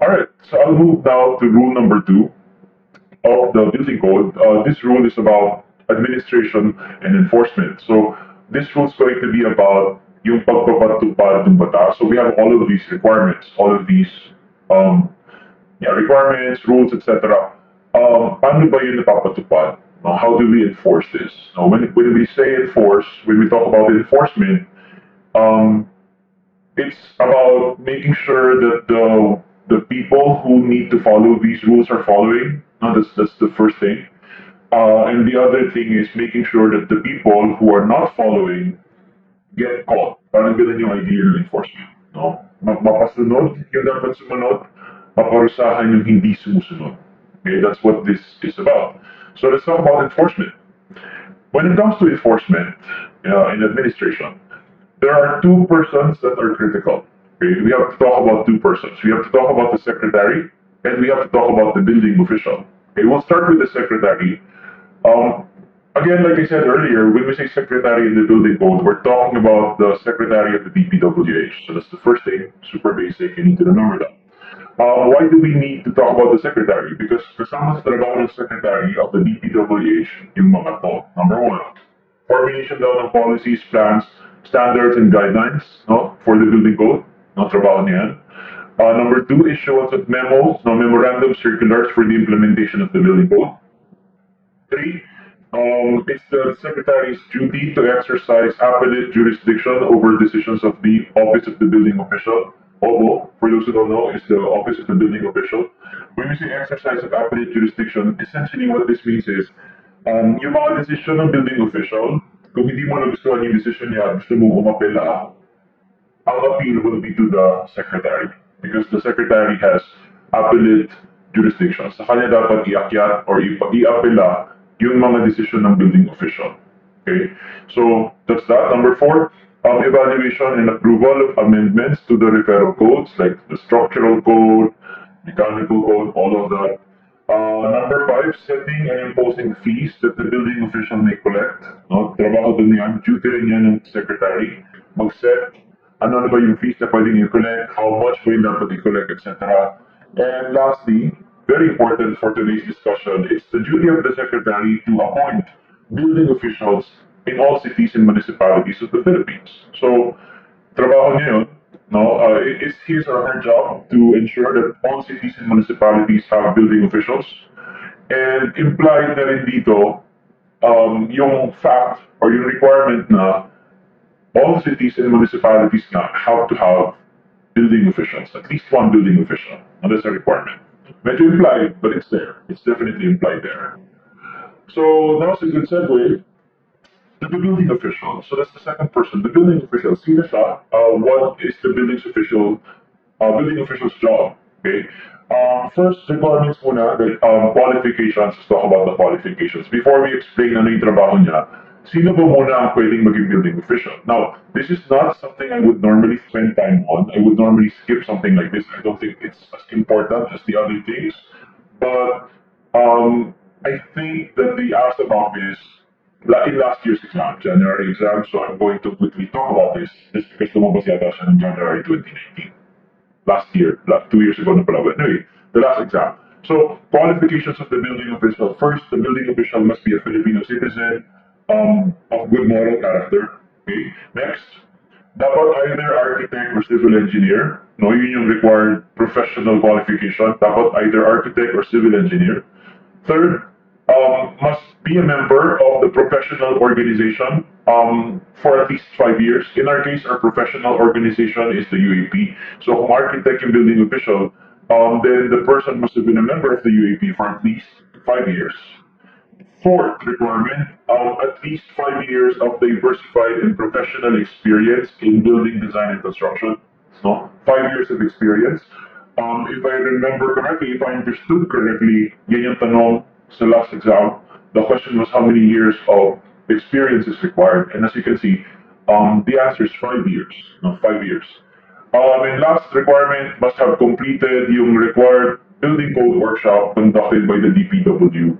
Alright, so I'll move now to rule number two of the building code. This rule is about administration and enforcement. So this rule is going to be about yung pagpapatupad ng batas. So we have all of these requirements, all of these um, requirements, rules, etc. Paano ba yun napapatupad? How do we enforce this? When we say enforce, when we talk about enforcement, um, it's about making sure that the people who need to follow these rules are following. No, that's the first thing. And the other thing is making sure that the people who are not following get caught. Parang ganun yung idea ng enforcement. No? Mapasunod yung dapat sumunod, maparusahan yung hindi sumusunod. Okay, that's what this is about. So let's talk about enforcement. When it comes to enforcement in administration, there are two persons that are critical. Okay, we have to talk about two persons. We have to talk about the secretary, and we have to talk about the building official. Okay, we'll start with the secretary. Um, Again, like I said earlier, when we say secretary in the building code, we're talking about the secretary of the DPWH. So that's the first thing, super basic. You need to remember that. Why do we need to talk about the secretary? Because kasama sa trabaho ng secretary of the DPWH yung mga to. Number one, formulation daw ng policies, plans, standards, and guidelines no, for the building code. No, trabaho niyan. Number two, issuance of memos, no, memorandum circulars for the implementation of the building code. Three, it's the secretary's duty to exercise appellate jurisdiction over decisions of the office of the building official. OBO, for those who don't know, is the office of the building official. When we say exercise of appellate jurisdiction, essentially what this means is, yung mga decision ng building official, kung hindi mo nagustuhan yung decision niya, gusto mo umapela, ang appeal will be to the secretary because the secretary has appellate jurisdiction. Sa kanya dapat iakyat or iapela yung mga decision ng building official. Okay, so that's that. Number four, evaluation and approval of amendments to the referral codes like the structural code, mechanical code, all of that. Number five, setting and imposing fees that the building official may collect. No? Trabaho dun yan, duty rin yan ng secretary. Mag-set, ano na ba yung fees na pwedeng i-collect, how much ba yung dapat i-collect, etc. And lastly, very important for today's discussion, it's the duty of the secretary to appoint building officials in all cities and municipalities of the Philippines. So, trabaho niya yun, no? It's his or her job to ensure that all cities and municipalities have building officials. And implied na rin dito, yung fact or yung requirement na all cities and municipalities now have to have building officials, at least one building official. Now that's a requirement. Medyo implied, but it's there. It's definitely implied there. So now it's a good segue to the building official. So that's the second person. The building official. Sino siya? What is the building official's job? Okay. First requirements muna, the qualifications. Let's talk about the qualifications. Before we explain ano yung trabaho niya, sino ba muna ang pwedeng maging building official? Now, this is not something I would normally spend time on. I would normally skip something like this. I don't think it's as important as the other things. But I think that they asked about this in last year's exam, January exam, so I'm going to quickly talk about this just because lumabas yata siya ng January 2019. Last year, 2 years ago na pala. But anyway, the last exam. So, qualifications of the building official. First, the building official must be a Filipino citizen of good moral character. Okay. Next, dapat either architect or civil engineer. No, yun yung required professional qualification. Dapat either architect or civil engineer. Third, must be a member of the professional organization for at least 5 years. In our case, our professional organization is the UAP. So kung architect and building official, then the person must have been a member of the UAP for at least 5 years. Fourth requirement, at least 5 years of diversified and professional experience in building design and construction. No? 5 years of experience. If I remember correctly, if I understood correctly, yan yung tanong sa last exam. The question was how many years of experience is required. And as you can see, the answer is 5 years. No, 5 years. And last requirement, must have completed yung required building code workshop conducted by the DPWH.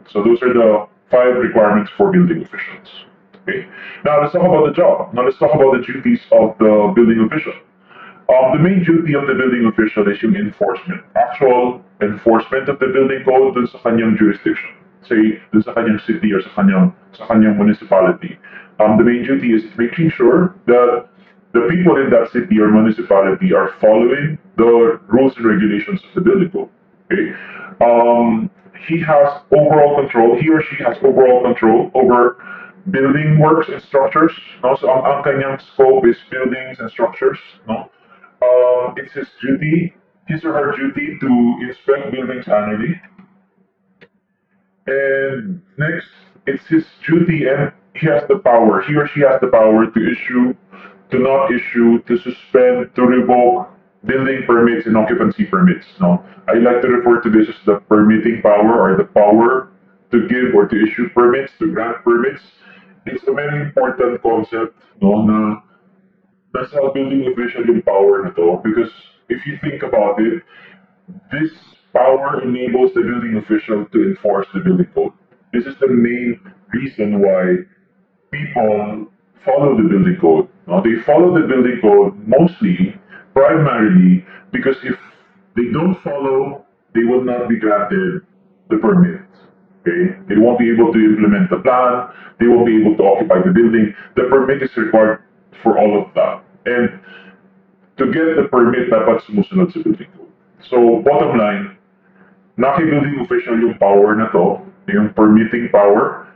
So those are the 5 requirements for building officials. Okay. Now let's talk about the job. Now let's talk about the duties of the building official. The main duty of the building official is yung enforcement. Actual enforcement of the building code dun sa kanyang jurisdiction. Say, dun sa kanyang city or sa kanyang municipality. The main duty is making sure that the people in that city or municipality are following the rules and regulations of the building code. Okay? He has overall control, he or she has overall control over building works and structures. No? So ang kanyang scope is buildings and structures. No? It's his or her duty to inspect buildings annually. And next, it's his duty and he or she has the power to issue, to not issue, to suspend, to revoke building permits and occupancy permits. No, I like to refer to this as the permitting power or the power to give or to issue permits, to grant permits. It's a very important concept, no, na nasa building official yung power na to because if you think about it, this power enables the building official to enforce the building code. This is the main reason why people follow the building code. Now, they follow the building code mostly, primarily, because if they don't follow, they will not be granted the permit. Okay? They won't be able to implement the plan, they won't be able to occupy the building. The permit is required for all of that. And to get the permit, dapat sumusunod sa building code. So, bottom line, naki-building official yung power na to, yung permitting power.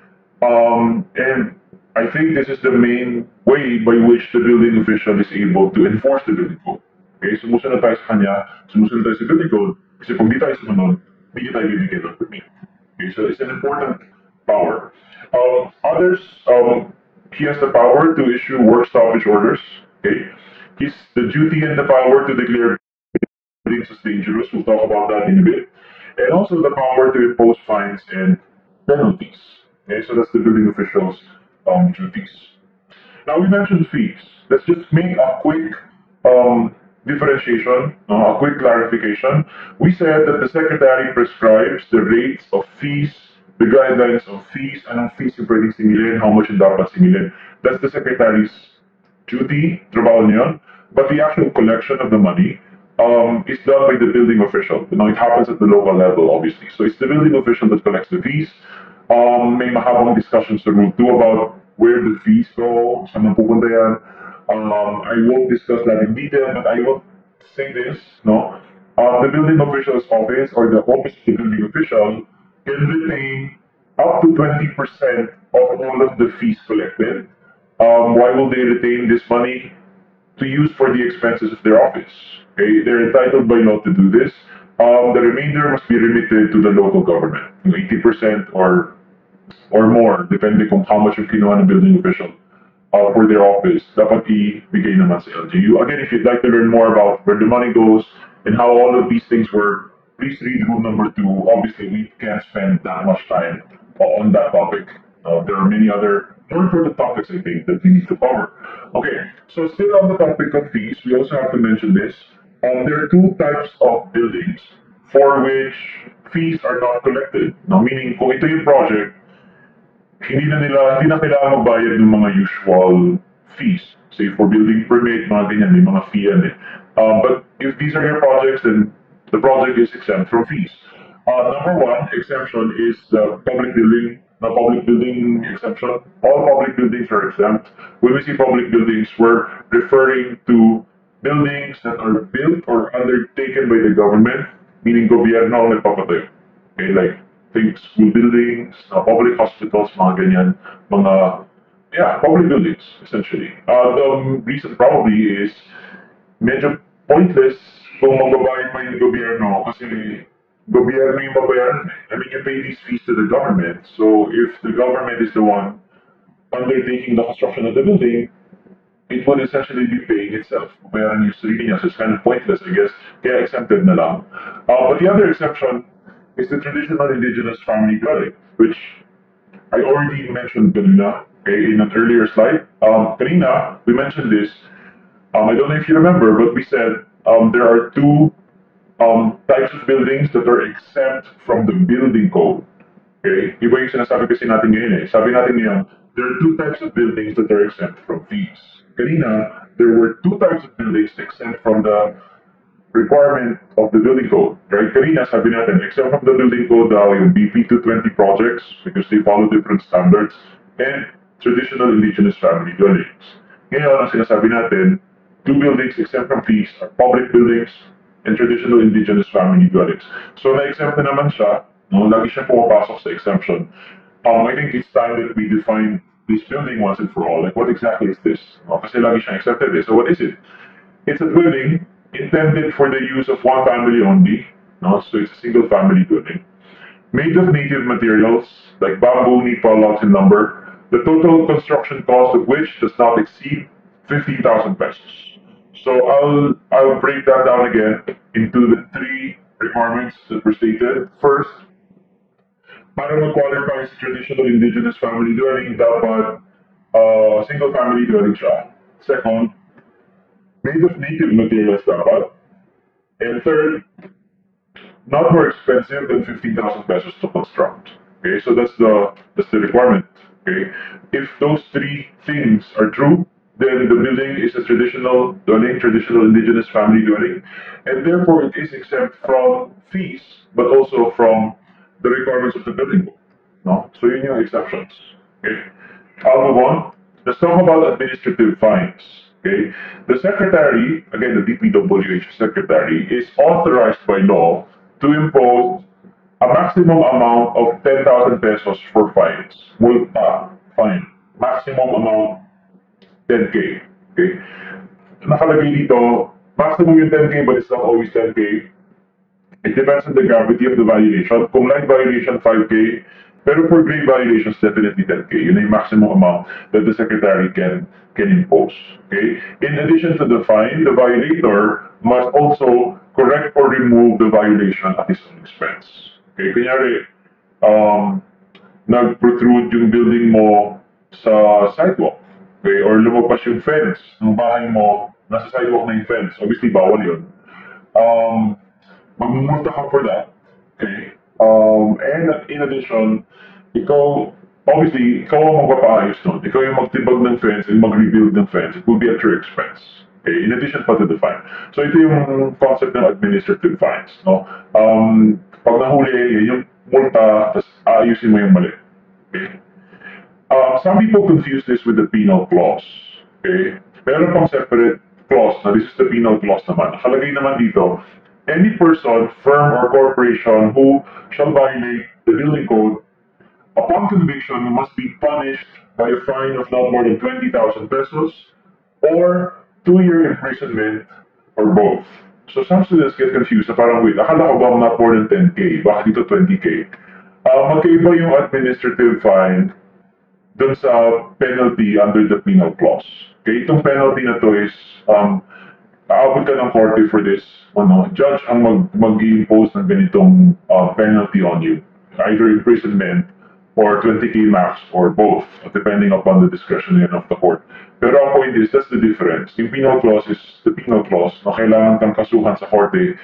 And I think this is the main way by which the building official is able to enforce the building code. Okay, sumusunod tayo sa kanya, sumusunod tayo sa building code, kasi kung di tayo sumunod, di tayo bibigyan ng permit. Okay, so it's an important power. Others, he has the power to issue work stoppage orders. Okay, he's the duty and the power to declare buildings as dangerous. We'll talk about that in a bit. And also the power to impose fines and penalties. Okay, so that's the building officials' duties. Now we mentioned fees. Let's just make a quick differentiation, a quick clarification. We said that the secretary prescribes the rates of fees, the guidelines of fees, anong fees yung pwedeng singilin, how much yung dapat singilin. That's the secretary's duty, trabaho niya. But the actual collection of the money is done by the building official. It happens at the local level, obviously. So it's the building official that collects the fees. May mahabang discussions sa Rule 2 about where the fees go, saan napupunta yan. I won't discuss that in detail, but I will say this, no? The building official's office or the office of the building official can retain up to 20% of all of the fees collected. Why will they retain this money? To use for the expenses of their office. Okay, they're entitled by law to do this. The remainder must be remitted to the local government, 80% or more, depending on how much yung kinuha ng building official for their office. Dapat ibigay naman sa LGU. Again, if you'd like to learn more about where the money goes and how all of these things work, please read rule number 2. Obviously, we can't spend that much time on that topic. There are many other more important topics, I think, that we need to cover. Okay, so still on the topic of fees, we also have to mention this. There are two types of buildings for which fees are not collected. Now, meaning, kung ito yung project, hindi na kailangan magbayad ng mga usual fees. Say, for building permit, mga ganyan, may mga fee yan eh. But if these are your projects, then the project is exempt from fees. Number one exemption is the public building exemption. All public buildings are exempt. When we say public buildings, we're referring to buildings that are built or undertaken by the government, meaning gobyerno ang nagpapatayo. Okay, like think school buildings, public hospitals, mga ganyan, public buildings, essentially. The reason probably is medyo pointless kung magbabayad pa yung gobyerno kasi gobyerno yung babayaran. I mean, you pay these fees to the government. So if the government is the one undertaking the construction of the building, it would essentially be paying itself. Babayaran yung sarili niya. So it's kind of pointless, I guess. Kaya exempted na lang. But the other exception is the traditional indigenous family dwelling, which I already mentioned kanina, in an earlier slide. Kanina, we mentioned this. I don't know if you remember, but we said there are two types of buildings that are exempt from the building code. Okay? Iba yung sinasabi kasi natin ngayon eh. Sabi natin ngayon, there are two types of buildings that are exempt from fees. Kanina, there were two types of buildings exempt from the requirement of the building code, right? Kanina, sabi natin, exempt from the building code daw yung BP 220 projects because they follow different standards and traditional indigenous family dwellings. Ngayon, ang sinasabi natin, two buildings exempt from fees are public buildings and traditional indigenous family dwellings. So, na-exempt na naman siya, no? Lagi siya pumapasok sa exemption. I think it's time that we define this building once and for all. Like, what exactly is this? No? Kasi lagi siyang accepted eh. So, what is it? It's a dwelling intended for the use of one family only. No? So, it's a single family dwelling. Made of native materials like bamboo, nipa, logs, and lumber. The total construction cost of which does not exceed 15,000 pesos. So I'll break that down again into the three requirements that were stated. First, para mag-qualify sa traditional indigenous family dwelling, dapat single family dwelling siya. Second, made of native materials dapat. And third, not more expensive than 15,000 pesos to construct. Okay, so that's the requirement. Okay, if those three things are true, then the building is a traditional dwelling, traditional indigenous family dwelling, and therefore it is exempt from fees, but also from the requirements of the building code. No, so yun yung exceptions. Okay, I'll move on. Let's talk about administrative fines. Okay, the secretary, again the DPWH secretary, is authorized by law to impose a maximum amount of 10,000 pesos for fines. Multa, fine. Maximum amount 10K. Okay? Nakalagay dito, maximum yung 10K but it's not always 10K. It depends on the gravity of the violation. Kung light violation, 5K. Pero for grave violations, definitely 10K. Yun yung maximum amount that the secretary can impose. Okay? In addition to the fine, the violator must also correct or remove the violation at his own expense. Okay? Kunyari, nag-protrude yung building mo sa sidewalk. Okay? Or lumagpas yung fence ng bahay mo, nasa sidewalk na yung fence. Obviously, bawal yun. Um, Magmumulta ka for that. Okay? And in addition, ikaw ang magpapaayos nun. Ikaw yung magtibag ng fence and mag-rebuild ng fence. It will be at your expense. Okay? In addition pa to the fine. So ito yung concept ng administrative fines. No? Pag nahuli, yun yung multa, tapos aayusin mo yung mali. Okay? Some people confuse this with the penal clause. Okay? Meron pang separate clause na this is the penal clause naman. Nakalagay naman dito, any person, firm, or corporation who shall violate the building code upon conviction must be punished by a fine of not more than 20,000 pesos or 2-year imprisonment or both. So some students get confused na parang, wait, akala ko ba not more than 10K? Bakit dito 20K? Magkaiba yung administrative fine dun sa penalty under the penal clause. Okay, itong penalty na to is, aabot ka ng korte for this, judge ang mag-impose ng ganitong penalty on you. Either imprisonment or 20K max or both, depending upon the discretion of the court. Pero ang point is, that's the difference. Yung penal clause is the penal clause na kailangan kang kasuhan sa korte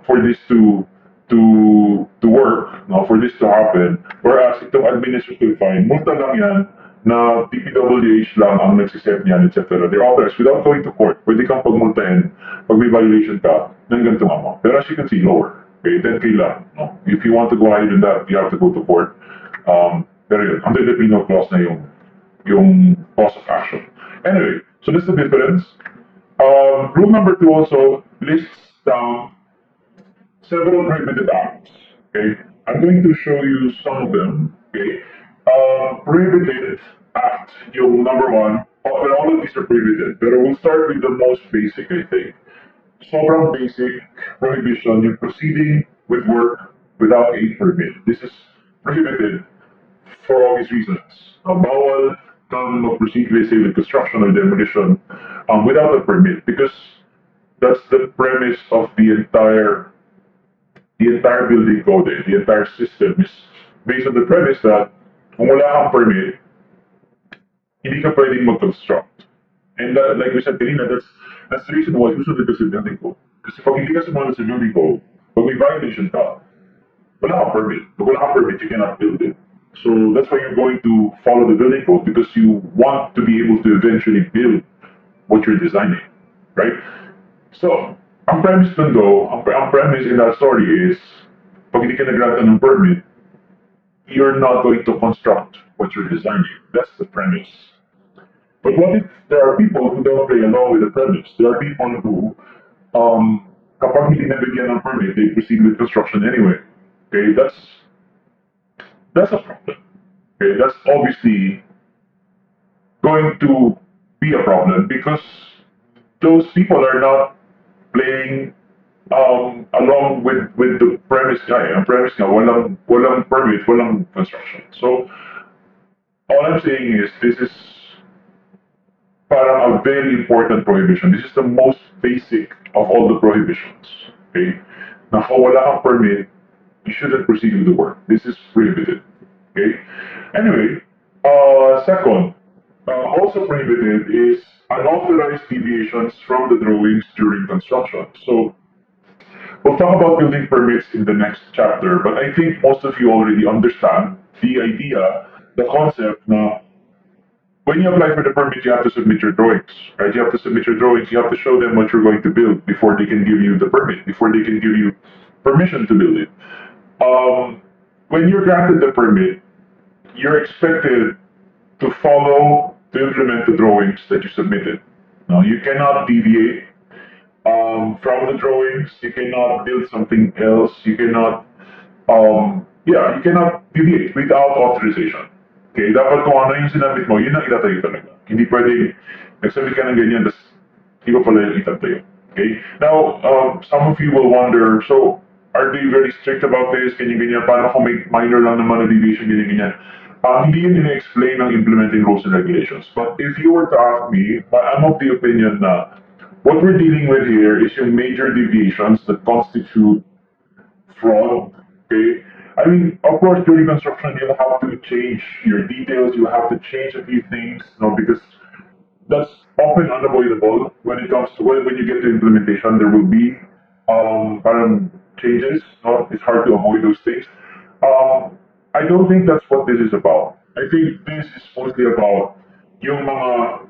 for this to work, no, for this to happen. Whereas itong administrative fine, multa lang yan na DPWH lang ang nagsiset niyan, etc. They're authorized without going to court. Pwede kang pagmultahin pag may violation ka ng ganitong amount. Pero as you can see, lower. Okay, 10K lang. No? If you want to go higher than that, you have to go to court. Pero yun, under the penal clause na yung cause of action. Anyway, so this is the difference. Rule number 2 also lists down several prohibited acts. Okay, I'm going to show you some of them. Okay, prohibited act, yung number 1. But all of these are prohibited. But we'll start with the most basic, I think. Sobrang basic prohibition, yung proceeding with work without a permit. This is prohibited for obvious reasons. Bawal kang mag-proceed, let's say, with construction or demolition without a permit because that's the premise of the entire building code, the entire system is based on the premise that kung wala kang permit, hindi ka pwedeng mag-construct. And like we said kanina, that's the reason why susunod ka sa building code. Kasi pag hindi ka sumunod sa building code, pag may violation ka, wala kang permit. Pag wala kang permit, you cannot build it. So that's why you're going to follow the building code because you want to be able to eventually build what you're designing, right? So, ang premise dun though, ang premise in that story is, pag hindi ka nag-grant ng permit, you're not going to construct what you're designing. That's the premise. But what if there are people who don't play along with the premise? There are people who, kapag hindi nabigyan ng permit, they proceed with construction anyway. Okay, that's a problem. Okay, that's obviously going to be a problem because those people are not playing along with the premise guy. Ang premise nga, walang permit, walang construction. So, all I'm saying is this is parang a very important prohibition. This is the most basic of all the prohibitions. Okay? Na kung wala kang permit, you shouldn't proceed with the work. This is prohibited. Okay? Anyway, second, also prohibited is unauthorized deviations from the drawings during construction. So, we'll talk about building permits in the next chapter, but I think most of you already understand the idea, the concept na when you apply for the permit, you have to submit your drawings, right? You have to submit your drawings. You have to show them what you're going to build before they can give you the permit, before they can give you permission to build it. When you're granted the permit, you're expected to follow, to implement the drawings that you submitted. Now, you cannot deviate from the drawings. You cannot build something else. You cannot, yeah, you cannot deviate without authorization. Okay, dapat kung ano yung sinabit mo, yun ang itatayo talaga. Hindi pwedeng nagsabi ka ng ganyan, tapos iba pala yung itatayo. Okay? Now, some of you will wonder, so, are they very strict about this? Ganyan-ganyan, paano kung may minor lang naman na deviation, ganyan-ganyan? Hindi yun ina-explain ng implementing rules and regulations. But if you were to ask me, I'm of the opinion na what we're dealing with here is yung major deviations that constitute fraud. Okay, I mean, of course, during construction, you'll have to change your details. You have to change a few things, because that's often unavoidable when it comes to when you get to implementation. There will be parang changes. No? It's hard to avoid those things. I don't think that's what this is about. I think this is mostly about yung mga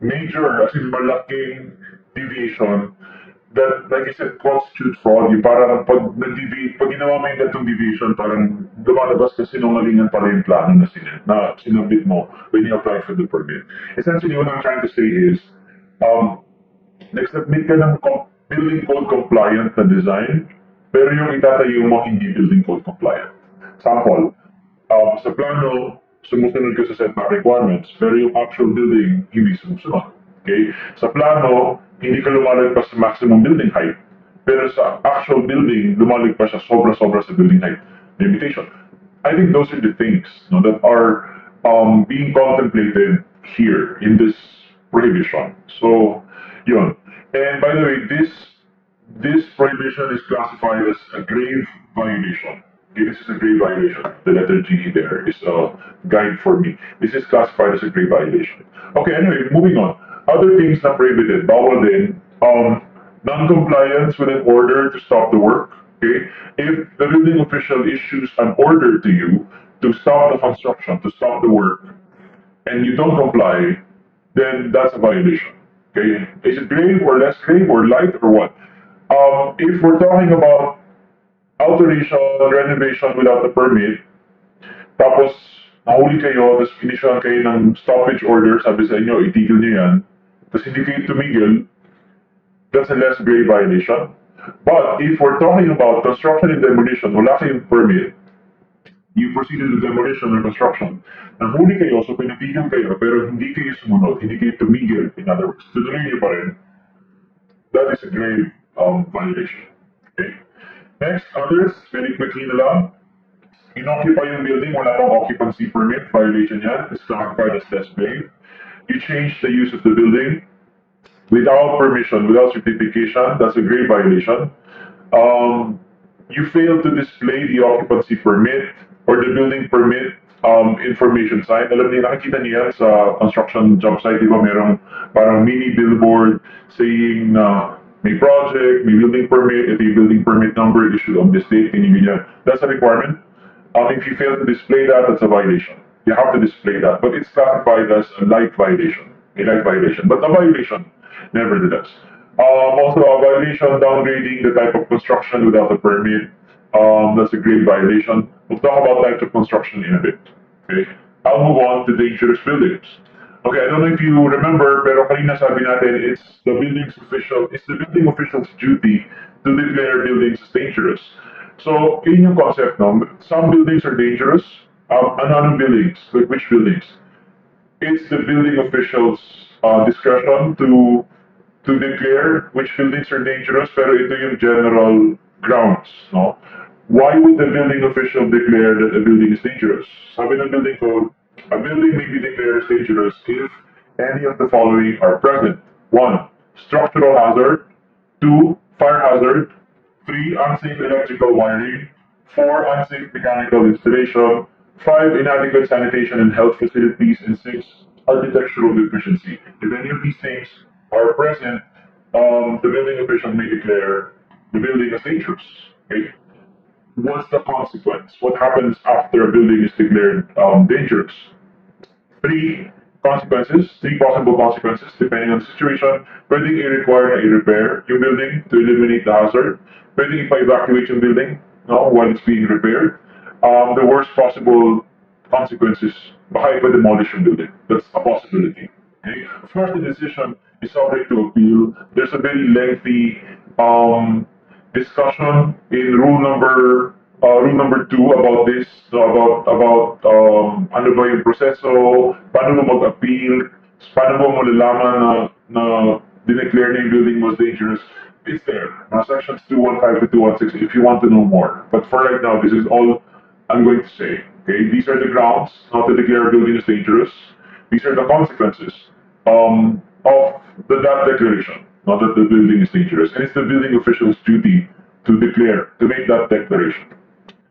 major, as in malaking deviation that, like I said, constitutes fraud. Yung parang pag nag-deviate, pag ginawa mo yung ganitong deviation, parang lumalabas na sinungalingan pala yung plano na sinabit mo when you apply for the permit. Essentially, what I'm trying to say is, nag-submit ka ng building code compliant na design, pero yung itatayo mo hindi building code compliant. Sample, sa plano, sumusunod ka sa setback requirements, pero yung actual building hindi sumusunod. Okay? Sa plano, hindi ka lumalagpas sa maximum building height, pero sa actual building, lumalagpas siya sobra-sobra sa building height limitation. I think those are the things that are being contemplated here in this prohibition. So, yun. And by the way, this prohibition is classified as a grave violation. Okay, this is a grave violation. The letter G there is a guide for me. This is classified as a grave violation. Okay, anyway, moving on. Other things na prohibited, bawal din, non-compliance with an order to stop the work. Okay, if the building official issues an order to you to stop the construction, to stop the work, and you don't comply, then that's a violation. Okay, is it grave or less grave or light or what? If we're talking about alteration, renovation without a permit, tapos nahuli kayo, tapos inissuean kayo ng stoppage order, sabi sa inyo, itigil nyo yan, tapos hindi kayo tumigil, that's a less grave violation. But if we're talking about construction and demolition, wala kayong permit, you proceeded with demolition or construction, nahuli kayo, so pinatigil kayo, pero hindi kayo sumunod, hindi kayo tumigil, in other words, tutuloy nyo pa rin, that is a grave violation. Okay? Next, others, very quickly na lang. Inoccupy yung building, wala pang occupancy permit, violation yan. It's classified as less grave. You change the use of the building without permission, without certification, that's a grave violation. You fail to display the occupancy permit or the building permit information sign. Alam niyo, nakikita niyo yan sa construction job site, di ba merong parang mini billboard saying na may project, may building permit, ito yung building permit number issued on this date, ganyan. That's a requirement. If you fail to display that, that's a violation. You have to display that, but it's classified as a light violation, but a violation nevertheless. Also, a violation downgrading the type of construction without a permit. That's a grave violation. We'll talk about types of construction in a bit. Okay, I'll move on to dangerous buildings. Okay, I don't know if you remember, pero kanina sabi natin, it's the building official's duty to declare buildings as dangerous. So, yun yung concept, no? Some buildings are dangerous. Another buildings, like which buildings? It's the building official's discretion to declare which buildings are dangerous, pero ito yung general grounds, no? Why would the building official declare that a building is dangerous? Sabi ng building code, a building may be declared as dangerous if any of the following are present. 1. Structural hazard. 2. Fire hazard. 3. Unsafe electrical wiring. 4. Unsafe mechanical installation. 5. Inadequate sanitation and health facilities. And 6. Architectural deficiency. If any of these things are present, the building official may declare the building as dangerous. Okay? What's the consequence? What happens after a building is declared dangerous? Three possible consequences depending on the situation. Pwedeng i-require na i-repair yung building to eliminate the hazard. Pwedeng ipa-evacuate yung building, no, while it's being repaired. The worst possible consequence is baka ipa-demolish yung building. That's a possibility. Okay? Of course, the decision is subject to appeal. There's a very lengthy discussion in rule number 2 about this, so about ano ba yung proseso, paano mo mag-appeal, paano mo malalaman na dineclare na yung building was dangerous. It's there. Sections 215 to 216 if you want to know more. But for right now, this is all I'm going to say. Okay, these are the grounds not to declare a building as dangerous. These are the consequences of that declaration, not that the building is dangerous. And it's the building official's duty to declare, to make that declaration.